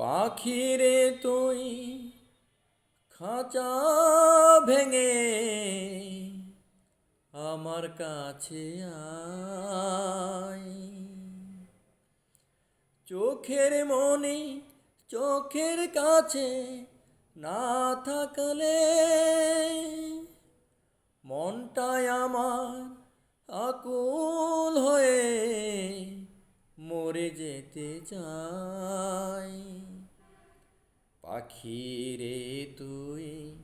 পাখিরে তুই খাঁচা ভেঙে আমার কাছে আয়। চোখের মনি চোখের কাছে না থাকলে মনটায় আমার আকুল হয়ে মরে যেতে চাই। পাখিরে তুই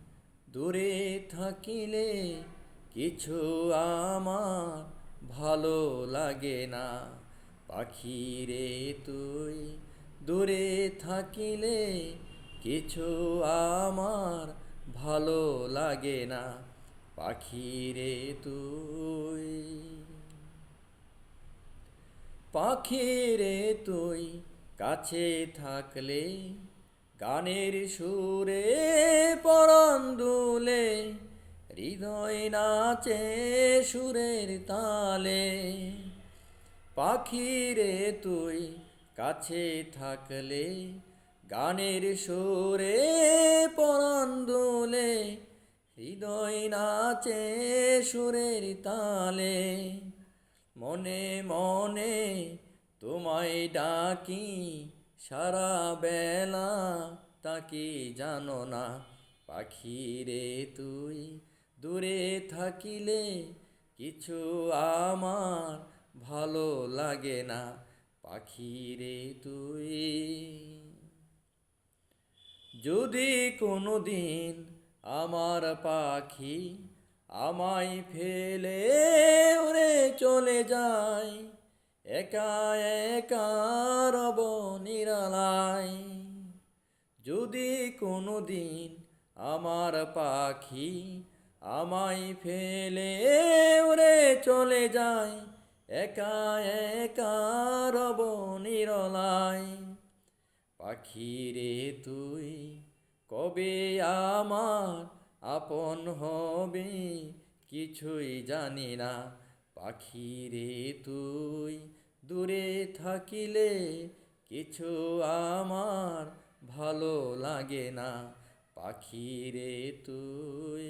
দূরে থাকিলে কিছু আমার ভালো লাগে না। পাখিরে তুই দূরে থাকিলে কিছু আমার ভালো লাগে না। পাখিরে তুই পাখিরে তুই কাছে থাকলে গানের সুরে পরাণ দুলে, হৃদয় নাচে সুরের তালে। পাখিরে তুই কাছে থাকলে গানের সুরে পরাণ দুলে, হৃদয় নাচে সুরের তালে। মনে মনে তোমায় ডাকি সারা বেলা, তাকি জানো না। পাখিরে তুই দূরে থাকিলে কিছু আমার ভালো লাগে না। পাখিরে তুই যদি কোনো দিন আমার পাখি আমায় ফেলে উড়ে চলে যায়, একা একা রব নিরালায়। যদি কোনো দিন আমার পাখি আমায় ফেলে উড়ে চলে যায়, একা একা রব নিরালায়। পাখিরে তুই কবে আমার আপন হবে কিছুই জানি না। পাখিরে তুই দূরে থাকিলে কিছু আমার ভালো লাগে না। পাখিরে তুই।